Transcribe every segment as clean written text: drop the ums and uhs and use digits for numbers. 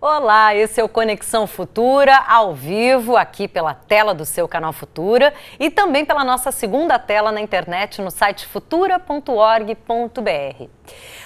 Olá, esse é o Conexão Futura, ao vivo, aqui pela tela do seu canal Futura e também pela nossa segunda tela na internet no site futura.org.br.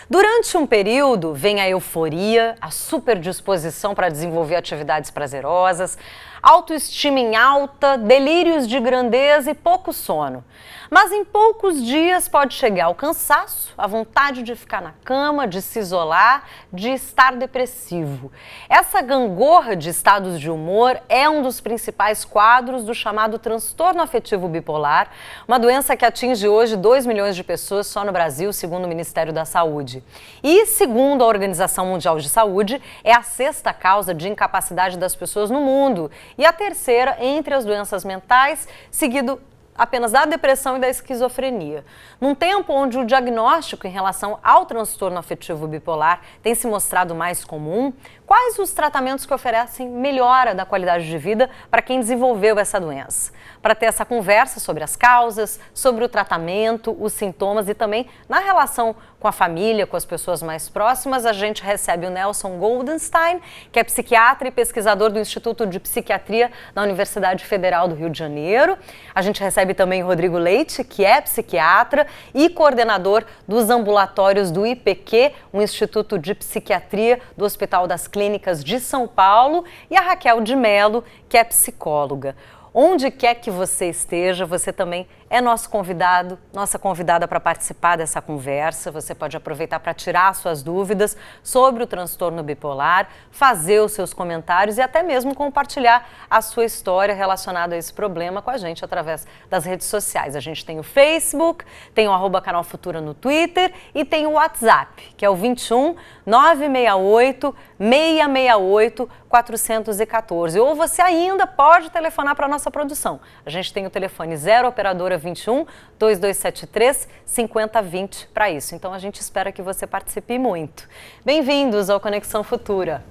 Durante um período, vem a euforia, a superdisposição para desenvolver atividades prazerosas, autoestima em alta, delírios de grandeza e pouco sono. Mas em poucos dias pode chegar o cansaço, a vontade de ficar na cama, de se isolar, de estar depressivo. Essa gangorra de estados de humor é um dos principais quadros do chamado transtorno afetivo bipolar, uma doença que atinge hoje 2 milhões de pessoas só no Brasil, segundo o Ministério da Saúde. E, segundo a Organização Mundial de Saúde, é a 6ª causa de incapacidade das pessoas no mundo e a 3ª entre as doenças mentais, seguido apenas da depressão e da esquizofrenia. Num tempo onde o diagnóstico em relação ao transtorno afetivo bipolar tem se mostrado mais comum, quais os tratamentos que oferecem melhora da qualidade de vida para quem desenvolveu essa doença? Para ter essa conversa sobre as causas, sobre o tratamento, os sintomas e também na relação com a família, com as pessoas mais próximas, a gente recebe o Nelson Goldenstein, que é psiquiatra e pesquisador do Instituto de Psiquiatria da Universidade Federal do Rio de Janeiro. A gente recebe também o Rodrigo Leite, que é psiquiatra e coordenador dos ambulatórios do IPQ, um Instituto de Psiquiatria do Hospital das Clínicas de São Paulo, e a Raquel de Mello, que é psicóloga. Onde quer que você esteja, você também é nosso convidado, nossa convidada para participar dessa conversa. Você pode aproveitar para tirar suas dúvidas sobre o transtorno bipolar, fazer os seus comentários e até mesmo compartilhar a sua história relacionada a esse problema com a gente através das redes sociais. A gente tem o Facebook, tem o @canal Futura no Twitter e tem o WhatsApp, que é o 21 968 668 414. Ou você ainda pode telefonar para a nossa produção. A gente tem o telefone 0 operadora 21 2273 5020 para isso. Então a gente espera que você participe muito. Bem-vindos ao Conexão Futura.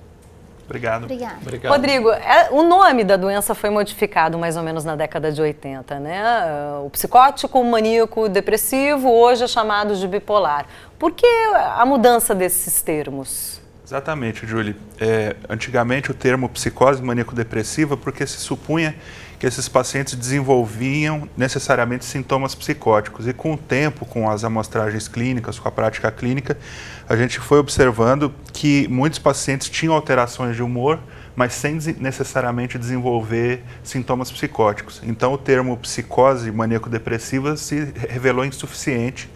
Obrigado. Obrigado. Rodrigo, o nome da doença foi modificado mais ou menos na década de 80, né? O psicótico, maníaco, depressivo, hoje é chamado de bipolar. Por que a mudança desses termos? Exatamente, Julie. Antigamente o termo psicose maníaco-depressiva porque se supunha que esses pacientes desenvolviam necessariamente sintomas psicóticos. E com o tempo, com as amostragens clínicas, com a prática clínica, a gente foi observando que muitos pacientes tinham alterações de humor, mas sem necessariamente desenvolver sintomas psicóticos. Então o termo psicose maníaco-depressiva se revelou insuficiente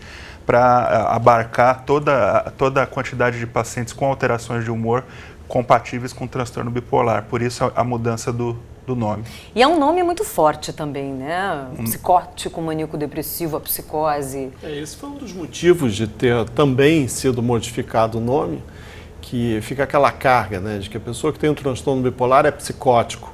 para abarcar toda a quantidade de pacientes com alterações de humor compatíveis com o transtorno bipolar. Por isso a mudança do nome. E é um nome muito forte também, né? O psicótico, maníaco-depressivo, a psicose. Esse foi um dos motivos de ter também sido modificado o nome, que fica aquela carga, né, de que a pessoa que tem um transtorno bipolar é psicótico.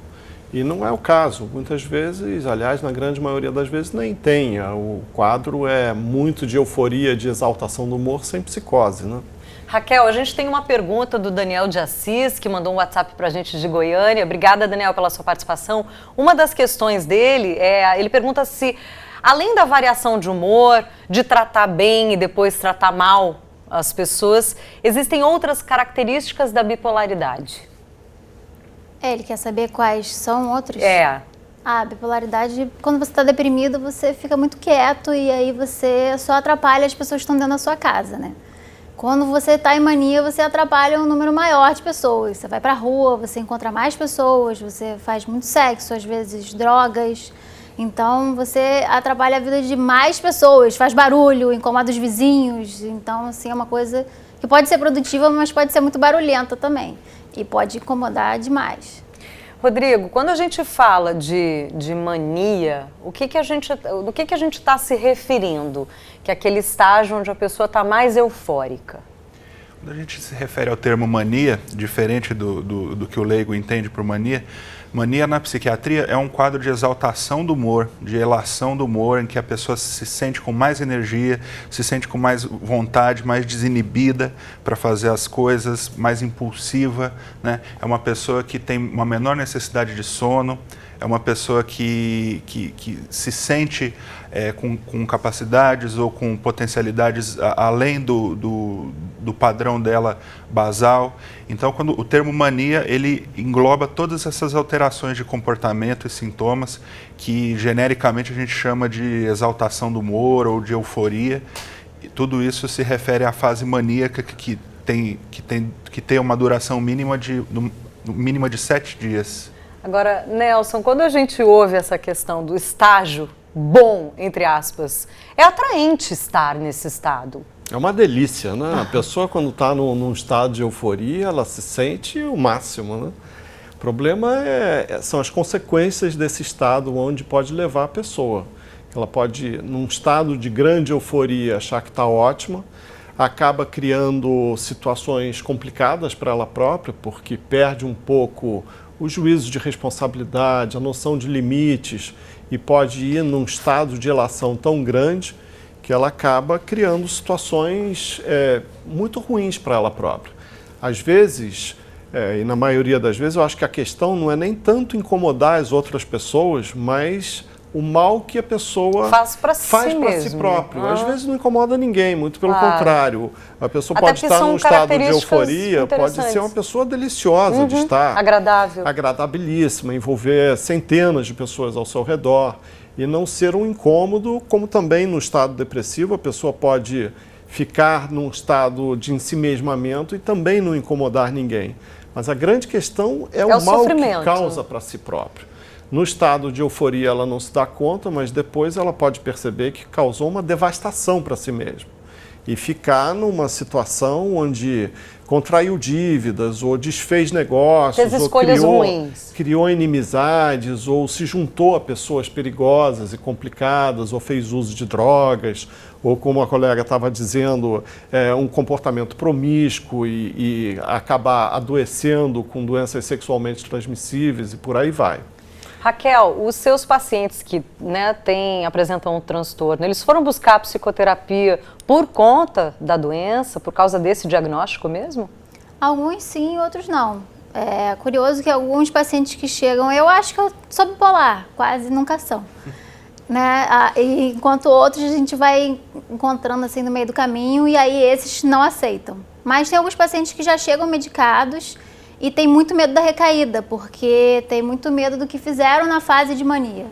E não é o caso. Muitas vezes, aliás, na grande maioria das vezes, nem tem. O quadro é muito de euforia, de exaltação do humor, sem psicose, né? Raquel, a gente tem uma pergunta do Daniel de Assis, que mandou um WhatsApp para a gente de Goiânia. Obrigada, Daniel, pela sua participação. Uma das questões dele ele pergunta se, além da variação de humor, de tratar bem e depois tratar mal as pessoas, existem outras características da bipolaridade. Ele quer saber quais são outros? A bipolaridade, quando você está deprimido, você fica muito quieto e aí você só atrapalha as pessoas que estão dentro da sua casa, né? Quando você está em mania, você atrapalha um número maior de pessoas. Você vai pra rua, você encontra mais pessoas, você faz muito sexo, às vezes drogas. Então, você atrapalha a vida de mais pessoas, faz barulho, incomoda os vizinhos. Então, assim, é uma coisa que pode ser produtiva, mas pode ser muito barulhenta também. E pode incomodar demais. Rodrigo, quando a gente fala de mania, do que a gente está se referindo? Que é aquele estágio onde a pessoa está mais eufórica. Quando a gente se refere ao termo mania, diferente do que o leigo entende por mania, mania na psiquiatria é um quadro de exaltação do humor, de elação do humor, em que a pessoa se sente com mais energia, se sente com mais vontade, mais desinibida para fazer as coisas, mais impulsiva, né? É uma pessoa que tem uma menor necessidade de sono, é uma pessoa que se sente com capacidades ou com potencialidades além do padrão dela basal. Então, quando o termo mania, ele engloba todas essas alterações de comportamento e sintomas que genericamente a gente chama de exaltação do humor ou de euforia. E tudo isso se refere à fase maníaca que tem uma duração mínima de 7 dias. Agora, Nelson, quando a gente ouve essa questão do estágio bom, entre aspas, é atraente estar nesse estado. É uma delícia, né? A pessoa, quando está num estado de euforia, ela se sente o máximo, né? O problema são as consequências desse estado, onde pode levar a pessoa. Ela pode, num estado de grande euforia, achar que está ótima, acaba criando situações complicadas para ela própria, porque perde um pouco o juízo de responsabilidade, a noção de limites, e pode ir num estado de elação tão grande que ela acaba criando situações muito ruins para ela própria. Às vezes, e na maioria das vezes, eu acho que a questão não é nem tanto incomodar as outras pessoas, mas o mal que a pessoa faz para si próprio. Às vezes não incomoda ninguém, muito pelo contrário. A pessoa pode estar num estado de euforia, pode ser uma pessoa deliciosa de estar. Agradável. Agradabilíssima, envolver centenas de pessoas ao seu redor e não ser um incômodo, como também no estado depressivo a pessoa pode ficar num estado de ensimesmamento e também não incomodar ninguém. Mas a grande questão é o mal sofrimento que causa para si próprio. No estado de euforia ela não se dá conta, mas depois ela pode perceber que causou uma devastação para si mesma. E ficar numa situação onde contraiu dívidas, ou desfez negócios, fez escolhas ruins, criou inimizades, ou se juntou a pessoas perigosas e complicadas, ou fez uso de drogas, ou, como a colega estava dizendo, um comportamento promíscuo e acabar adoecendo com doenças sexualmente transmissíveis e por aí vai. Raquel, os seus pacientes que apresentam um transtorno, eles foram buscar psicoterapia por conta da doença, por causa desse diagnóstico mesmo? Alguns sim, outros não. É curioso que alguns pacientes que chegam, eu acho que eu sou bipolar, quase nunca são. Né? Enquanto outros a gente vai encontrando assim no meio do caminho e aí esses não aceitam. Mas tem alguns pacientes que já chegam medicados e tem muito medo da recaída, porque tem muito medo do que fizeram na fase de mania.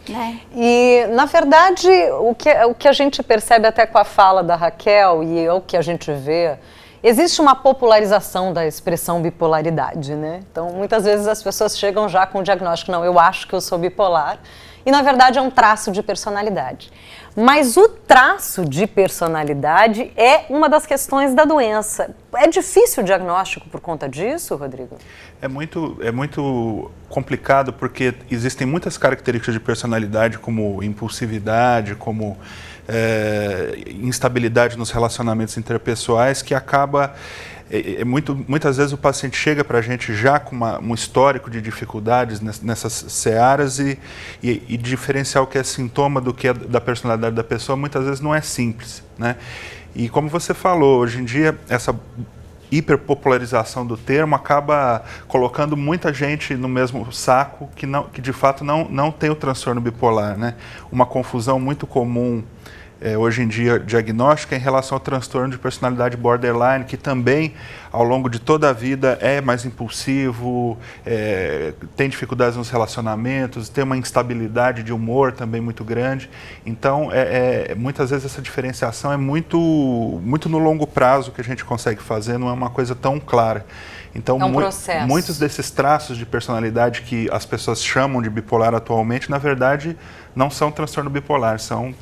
Né? E, na verdade, o que a gente percebe até com a fala da Raquel e o que a gente vê, existe uma popularização da expressão bipolaridade, né? Então, muitas vezes as pessoas chegam já com o diagnóstico, não, eu acho que eu sou bipolar, e na verdade é um traço de personalidade. Mas o traço de personalidade é uma das questões da doença. É difícil o diagnóstico por conta disso, Rodrigo? É muito complicado porque existem muitas características de personalidade, como impulsividade, como instabilidade nos relacionamentos interpessoais, que acaba... muitas vezes o paciente chega para a gente já com um histórico de dificuldades nessas searas e diferenciar o que é sintoma do que é da personalidade da pessoa muitas vezes não é simples, né? E como você falou, hoje em dia essa hiperpopularização do termo acaba colocando muita gente no mesmo saco que de fato não tem o transtorno bipolar, né? Uma confusão muito comum hoje em dia diagnóstica em relação ao transtorno de personalidade borderline, que também ao longo de toda a vida é mais impulsivo, tem dificuldades nos relacionamentos, tem uma instabilidade de humor também muito grande. Então, muitas vezes essa diferenciação é muito no longo prazo que a gente consegue fazer, não é uma coisa tão clara. Então, muitos desses traços de personalidade que as pessoas chamam de bipolar atualmente, na verdade, não são transtorno bipolar, são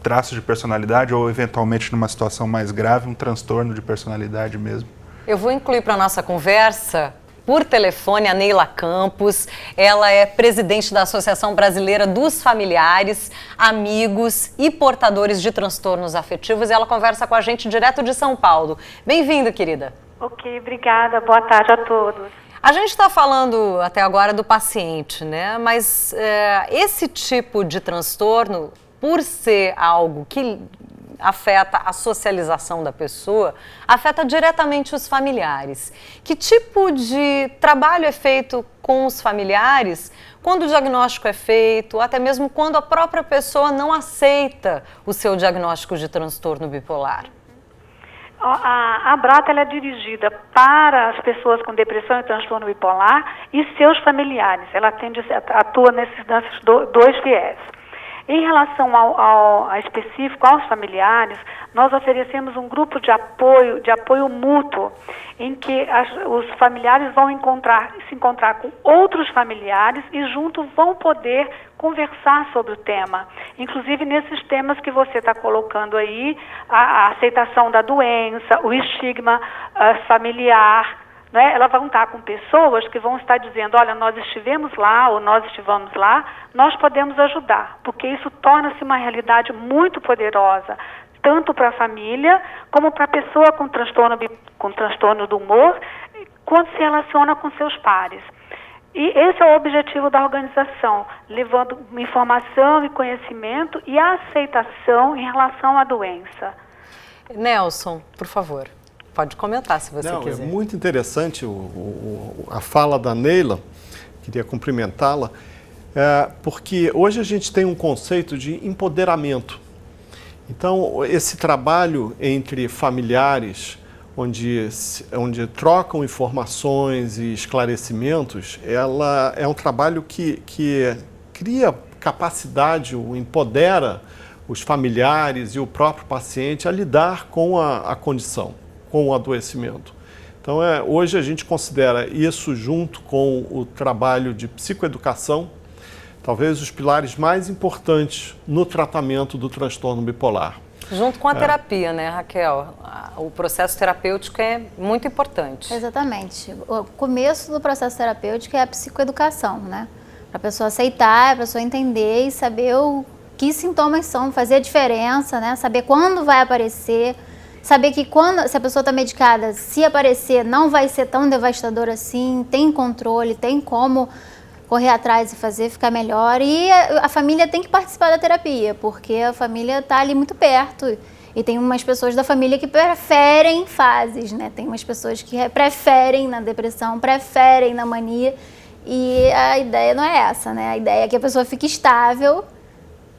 traços de personalidade ou, eventualmente, numa situação mais grave, um transtorno de personalidade mesmo. Eu vou incluir para a nossa conversa, por telefone, a Neila Campos. Ela é presidente da Associação Brasileira dos Familiares, Amigos e Portadores de Transtornos Afetivos. E ela conversa com a gente direto de São Paulo. Bem-vinda, querida. Ok, obrigada. Boa tarde a todos. A gente está falando até agora do paciente, né? Mas esse tipo de transtorno, por ser algo que afeta a socialização da pessoa, afeta diretamente os familiares. Que tipo de trabalho é feito com os familiares quando o diagnóstico é feito, até mesmo quando a própria pessoa não aceita o seu diagnóstico de transtorno bipolar? A Abrata ela é dirigida para as pessoas com depressão e transtorno bipolar e seus familiares. Ela atua nesses dois viés. Em relação ao específico aos familiares, nós oferecemos um grupo de apoio mútuo, em que os familiares vão se encontrar com outros familiares e juntos vão poder conversar sobre o tema. Inclusive nesses temas que você está colocando aí, a aceitação da doença, o estigma familiar, né? Elas vão estar com pessoas que vão estar dizendo, olha, nós estivemos lá ou nós estivemos lá, nós podemos ajudar, porque isso torna-se uma realidade muito poderosa, tanto para a família como para a pessoa com transtorno do humor, quando se relaciona com seus pares. E esse é o objetivo da organização, levando informação e conhecimento e a aceitação em relação à doença. Nelson, por favor, pode comentar se você quiser. É muito interessante a fala da Neila, queria cumprimentá-la, porque hoje a gente tem um conceito de empoderamento. Então, esse trabalho entre familiares, onde trocam informações e esclarecimentos, ela é um trabalho que cria capacidade, empodera os familiares e o próprio paciente a lidar com a condição, com o adoecimento. Então, hoje a gente considera isso junto com o trabalho de psicoeducação, talvez os pilares mais importantes no tratamento do transtorno bipolar. Junto com a terapia, né, Raquel? O processo terapêutico é muito importante. Exatamente. O começo do processo terapêutico é a psicoeducação, né? Para a pessoa aceitar, a pessoa entender e saber que sintomas são, fazer a diferença, né? Saber quando vai aparecer, saber que se a pessoa está medicada, se aparecer, não vai ser tão devastador assim, tem controle, tem como correr atrás e ficar melhor. E a família tem que participar da terapia, porque a família está ali muito perto. E tem umas pessoas da família que preferem fases, né? Tem umas pessoas que preferem na depressão, preferem na mania. E a ideia não é essa, né? A ideia é que a pessoa fique estável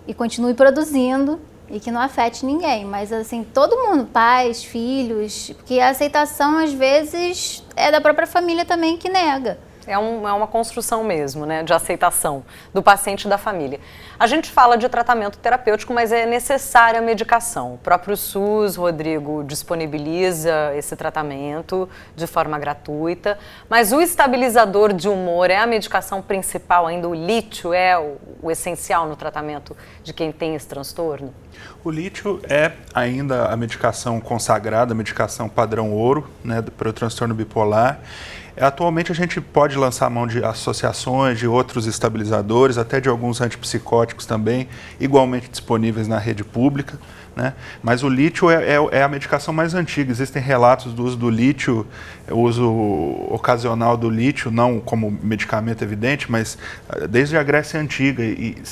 e continue produzindo e que não afete ninguém. Mas, assim, todo mundo, pais, filhos, porque a aceitação, às vezes, é da própria família também que nega. É uma construção mesmo, né, de aceitação do paciente e da família. A gente fala de tratamento terapêutico, mas é necessária a medicação. O próprio SUS, Rodrigo, disponibiliza esse tratamento de forma gratuita, mas o estabilizador de humor é a medicação principal ainda? O lítio é o essencial no tratamento de quem tem esse transtorno? O lítio é ainda a medicação consagrada, a medicação padrão ouro, né, para o transtorno bipolar. Atualmente a gente pode lançar mão de associações, de outros estabilizadores, até de alguns antipsicóticos também, igualmente disponíveis na rede pública, né? Mas o lítio é a medicação mais antiga. Existem relatos do uso do lítio, o uso ocasional do lítio, não como medicamento evidente, mas desde a Grécia Antiga. E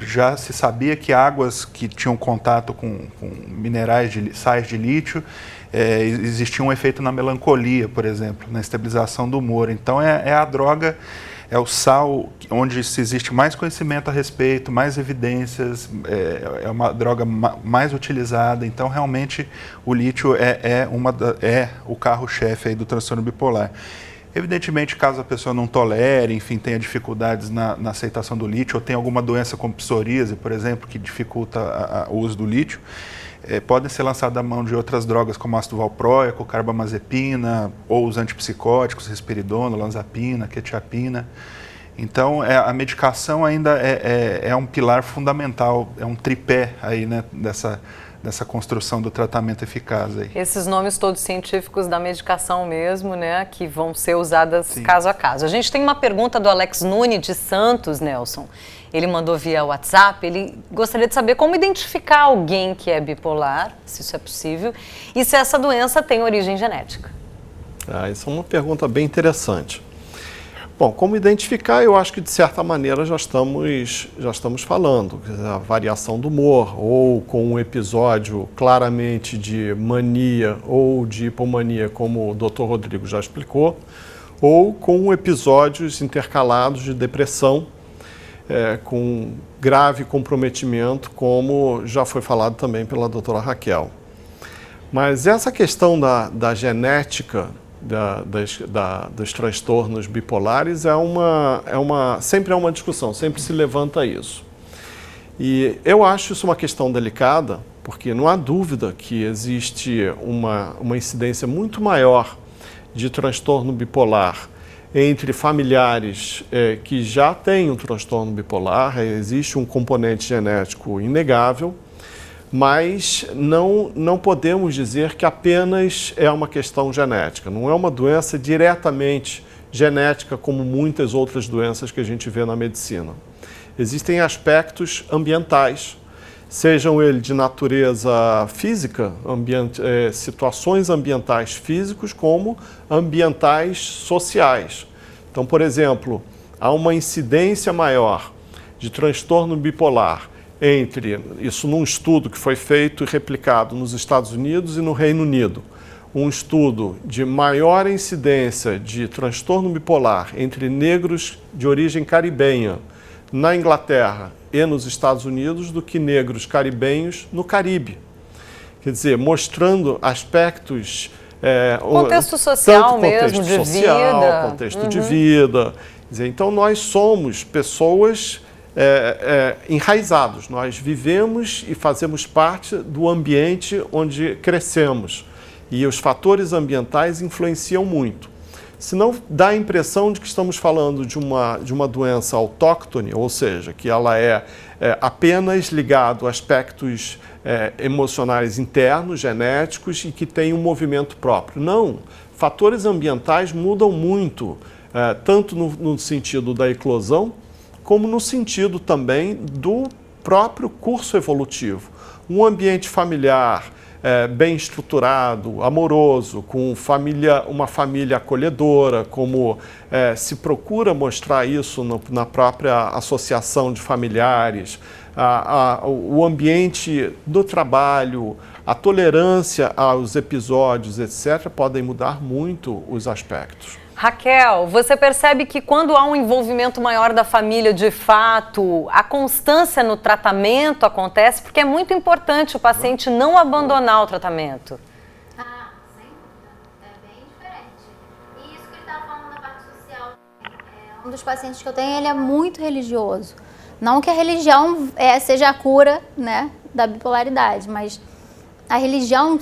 já se sabia que águas que tinham contato com minerais, sais de lítio, existia um efeito na melancolia, por exemplo, na estabilização do humor. Então é a droga, é o sal onde existe mais conhecimento a respeito, mais evidências, é uma droga mais utilizada. Então realmente o lítio é o carro-chefe aí do transtorno bipolar. Evidentemente, caso a pessoa não tolere, enfim, tenha dificuldades na aceitação do lítio, ou tenha alguma doença como psoríase, por exemplo, que dificulta o uso do lítio, podem ser lançadas à mão de outras drogas como ácido valproico, carbamazepina, ou os antipsicóticos, risperidona, olanzapina, quetiapina. Então, a medicação ainda é um pilar fundamental, é um tripé aí, né, dessa construção do tratamento eficaz aí. Esses nomes todos científicos da medicação mesmo, né, que vão ser usadas Sim. caso a caso. A gente tem uma pergunta do Alex Nunes de Santos, Nelson. Ele mandou via WhatsApp, ele gostaria de saber como identificar alguém que é bipolar, se isso é possível, e se essa doença tem origem genética. Essa é uma pergunta bem interessante. Bom, como identificar, eu acho que de certa maneira já estamos falando. A variação do humor, ou com um episódio claramente de mania ou de hipomania, como o Dr. Rodrigo já explicou, ou com episódios intercalados de depressão, com grave comprometimento, como já foi falado também pela doutora Raquel. Mas essa questão da genética dos transtornos bipolares sempre é uma discussão, sempre se levanta isso. E eu acho isso uma questão delicada, porque não há dúvida que existe uma incidência muito maior de transtorno bipolar entre familiares que já têm um transtorno bipolar. Existe um componente genético inegável, mas não podemos dizer que apenas é uma questão genética. Não é uma doença diretamente genética como muitas outras doenças que a gente vê na medicina. Existem aspectos ambientais, sejam eles de natureza física, situações ambientais físicos, como ambientais sociais. Então, por exemplo, há uma incidência maior de transtorno bipolar isso num estudo que foi feito e replicado nos Estados Unidos e no Reino Unido. Um estudo de maior incidência de transtorno bipolar entre negros de origem caribenha na Inglaterra e nos Estados Unidos do que negros caribenhos no Caribe. Quer dizer, mostrando aspectos... contexto social mesmo, contexto de social, vida. Contexto de vida. Quer dizer, então, nós somos pessoas enraizados. Nós vivemos e fazemos parte do ambiente onde crescemos. E os fatores ambientais influenciam muito. Senão dá a impressão de que estamos falando de uma doença autóctone, ou seja, que ela é apenas ligada a aspectos emocionais internos, genéticos, e que tem um movimento próprio. Não, fatores ambientais mudam muito, tanto no sentido da eclosão, como no sentido também do próprio curso evolutivo. Um ambiente familiar bem estruturado, amoroso, com uma família acolhedora, como se procura mostrar isso na própria associação de familiares, o ambiente do trabalho, a tolerância aos episódios, etc., podem mudar muito os aspectos. Raquel, você percebe que quando há um envolvimento maior da família, de fato, a constância no tratamento acontece, porque é muito importante o paciente não abandonar o tratamento. Sem dúvida. É bem diferente. E isso que ele estava falando da parte social. Um dos pacientes que eu tenho, ele é muito religioso. Não que a religião seja a cura, né, da bipolaridade, mas a religião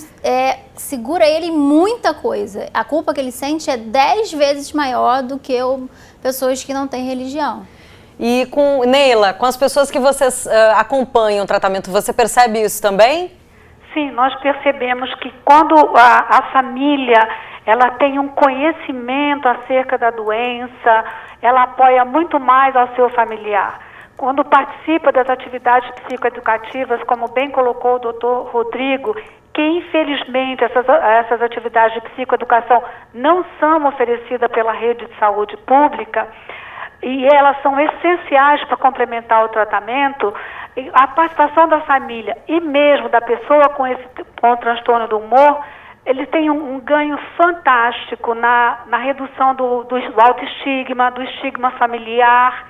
segura ele em muita coisa. A culpa que ele sente é 10 vezes maior do que pessoas que não têm religião. E Neila, com as pessoas que vocês acompanham o tratamento, você percebe isso também? Sim, nós percebemos que quando a família ela tem um conhecimento acerca da doença, ela apoia muito mais ao seu familiar. Quando participa das atividades psicoeducativas, como bem colocou o doutor Rodrigo, que infelizmente essas atividades de psicoeducação não são oferecidas pela rede de saúde pública, e elas são essenciais para complementar o tratamento, a participação da família e mesmo da pessoa com o transtorno do humor, ele tem um ganho fantástico na redução do autoestigma, do estigma familiar,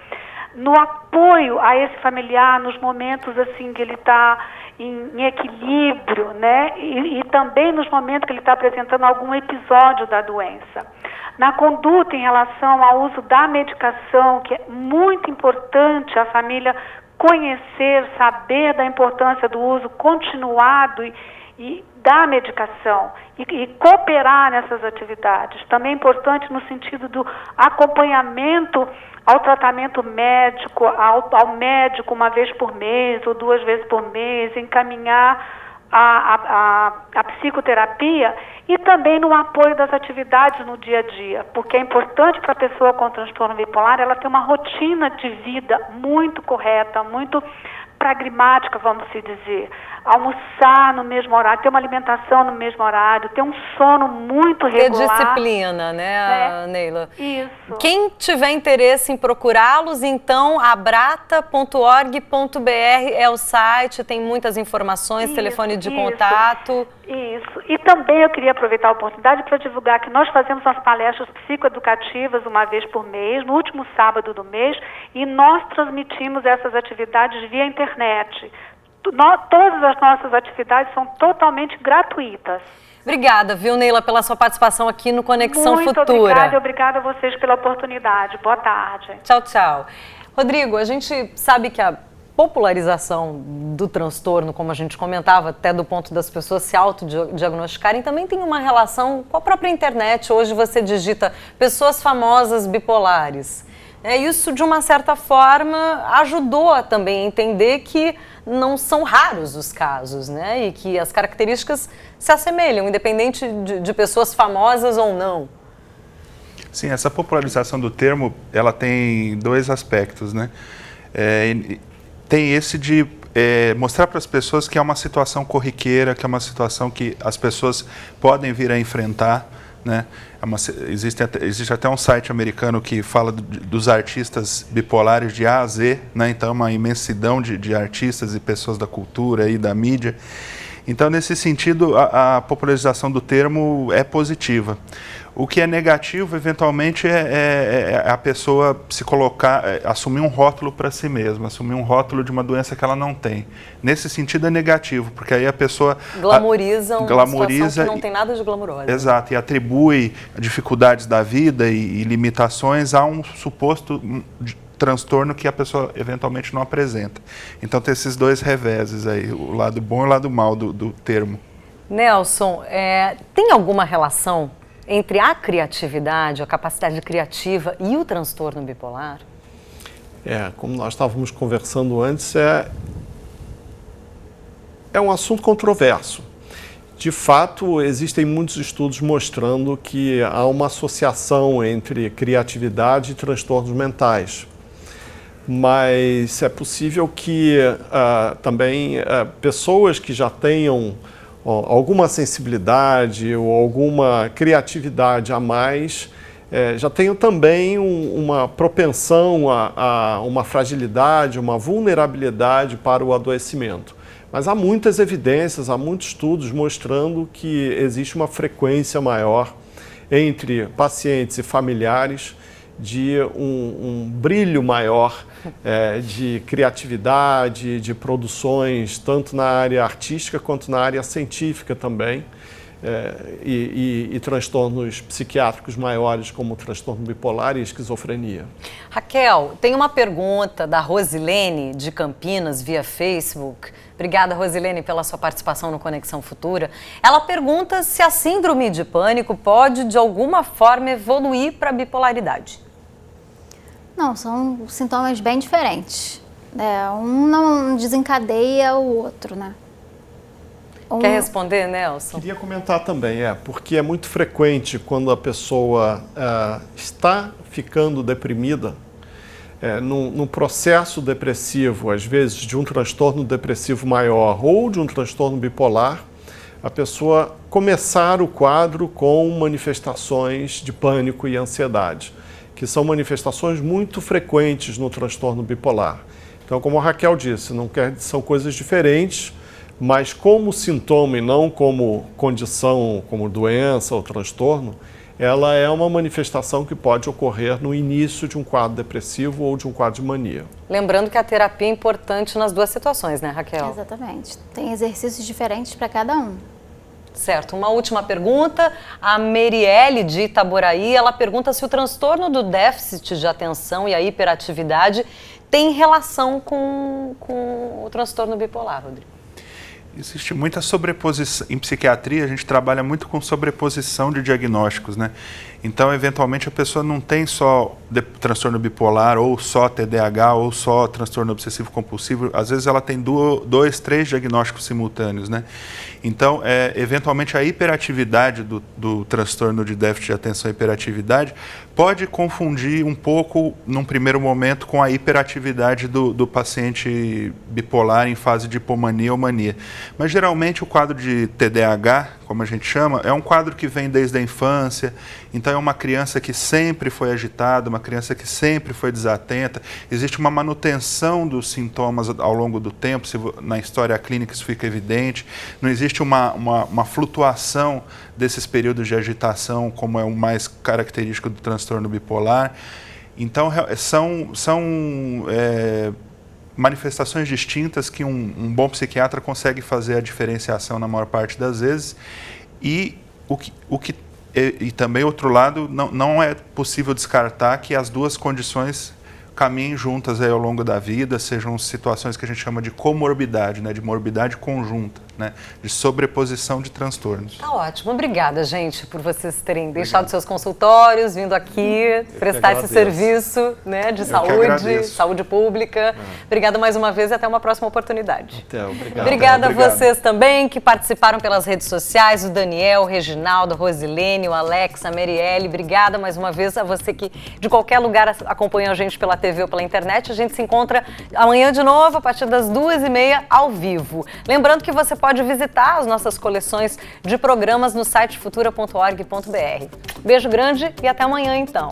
no apoio a esse familiar nos momentos assim que ele está em equilíbrio, né? E também nos momentos que ele está apresentando algum episódio da doença. Na conduta em relação ao uso da medicação, que é muito importante a família conhecer, saber da importância do uso continuado e da medicação e cooperar nessas atividades. Também é importante no sentido do acompanhamento ao tratamento médico, ao médico uma vez por mês ou 2 vezes por mês, encaminhar a psicoterapia e também no apoio das atividades no dia a dia, porque é importante para a pessoa com transtorno bipolar ela ter uma rotina de vida muito correta, muito pragmática, vamos se dizer. almoçar no mesmo horário, ter uma alimentação no mesmo horário, ter um sono muito regular. Ter disciplina, né, Neila? Isso. Quem tiver interesse em procurá-los, então, abrata.org.br é o site, tem muitas informações, telefone de contato. Isso. E também eu queria aproveitar a oportunidade para divulgar que nós fazemos umas palestras psicoeducativas uma vez por mês, no último sábado do mês, e nós transmitimos essas atividades via internet. Todas as nossas atividades são totalmente gratuitas. Obrigada, viu, Neila, pela sua participação aqui no Conexão Futura. Muito obrigada a vocês pela oportunidade. Boa tarde. Tchau, tchau. Rodrigo, a gente sabe que a popularização do transtorno, como a gente comentava, até do ponto das pessoas se autodiagnosticarem, também tem uma relação com a própria internet. Hoje você digita pessoas famosas bipolares. Isso, de uma certa forma, ajudou a também entender que não são raros os casos, né? E que as características se assemelham, independente de pessoas famosas ou não. Sim, essa popularização do termo, ela tem dois aspectos, né? Tem esse de mostrar para as pessoas que é uma situação corriqueira, que é uma situação que as pessoas podem vir a enfrentar, né? Existe até um site americano que fala dos artistas bipolares de A a Z, né? Então é uma imensidão de artistas e pessoas da cultura e da mídia. Então, nesse sentido, a popularização do termo é positiva. O que é negativo, eventualmente, é a pessoa se colocar, assumir um rótulo para si mesma, assumir um rótulo de uma doença que ela não tem. Nesse sentido é negativo, porque aí a pessoa glamoriza uma situação que não tem nada de glamourosa. Exato, e atribui dificuldades da vida e limitações a um suposto transtorno que a pessoa eventualmente não apresenta. Então tem esses dois reveses aí, o lado bom e o lado mal do termo. Nelson, tem alguma relação entre a criatividade, a capacidade criativa e o transtorno bipolar? Como nós estávamos conversando antes, é um assunto controverso. De fato, existem muitos estudos mostrando que há uma associação entre criatividade e transtornos mentais. Mas é possível que também pessoas que já tenham alguma sensibilidade ou alguma criatividade a mais já tenham também uma propensão a uma fragilidade, uma vulnerabilidade para o adoecimento. Mas há muitas evidências, há muitos estudos mostrando que existe uma frequência maior entre pacientes e familiares de um brilho maior de criatividade, de produções, tanto na área artística quanto na área científica também, e transtornos psiquiátricos maiores, como o transtorno bipolar e esquizofrenia. Raquel, tem uma pergunta da Rosilene, de Campinas, via Facebook. Obrigada, Rosilene, pela sua participação no Conexão Futura. Ela pergunta se a síndrome de pânico pode, de alguma forma, evoluir para a bipolaridade. Não, são sintomas bem diferentes. Um não desencadeia o outro, né? Quer responder, Nelson? Queria comentar também, porque é muito frequente quando a pessoa está ficando deprimida, num processo depressivo, às vezes de um transtorno depressivo maior ou de um transtorno bipolar, a pessoa começar o quadro com manifestações de pânico e ansiedade, que são manifestações muito frequentes no transtorno bipolar. Então, como a Raquel disse, são coisas diferentes, mas como sintoma e não como condição, como doença ou transtorno, ela é uma manifestação que pode ocorrer no início de um quadro depressivo ou de um quadro de mania. Lembrando que a terapia é importante nas duas situações, né, Raquel? Exatamente. Tem exercícios diferentes para cada um. Certo. Uma última pergunta. A Merielle, de Itaboraí, ela pergunta se o transtorno do déficit de atenção e a hiperatividade tem relação com o transtorno bipolar, Rodrigo. Existe muita sobreposição. Em psiquiatria, a gente trabalha muito com sobreposição de diagnósticos, né? Então, eventualmente, a pessoa não tem só transtorno bipolar, ou só TDAH, ou só transtorno obsessivo-compulsivo. Às vezes, ela tem 2, 3 diagnósticos simultâneos, né? Então, eventualmente, a hiperatividade do transtorno de déficit de atenção e hiperatividade pode confundir um pouco, num primeiro momento, com a hiperatividade do paciente bipolar em fase de hipomania ou mania. Mas geralmente o quadro de TDAH, como a gente chama, é um quadro que vem desde a infância. Então é uma criança que sempre foi agitada, uma criança que sempre foi desatenta. Existe uma manutenção dos sintomas ao longo do tempo, na história clínica isso fica evidente. Não existe uma flutuação desses períodos de agitação, como é o mais característico do transtorno bipolar. Então são manifestações distintas que um bom psiquiatra consegue fazer a diferenciação na maior parte das vezes. E também, outro lado, não é possível descartar que as duas condições caminhem juntas aí ao longo da vida, sejam situações que a gente chama de comorbidade, né, de morbidade conjunta, né, de sobreposição de transtornos. Tá ótimo. Obrigada, gente, por vocês terem deixado seus consultórios, vindo aqui prestar esse serviço, né, de saúde pública. Obrigada mais uma vez e até uma próxima oportunidade. Obrigada a vocês também que participaram pelas redes sociais, o Daniel, o Reginaldo, a Rosilene, o Alex, a Marielle. Obrigada mais uma vez a você que de qualquer lugar acompanha a gente pela TV ou pela internet. A gente se encontra amanhã de novo, a partir das 2h30, ao vivo. Lembrando que você pode visitar as nossas coleções de programas no site futura.org.br. Beijo grande e até amanhã, então.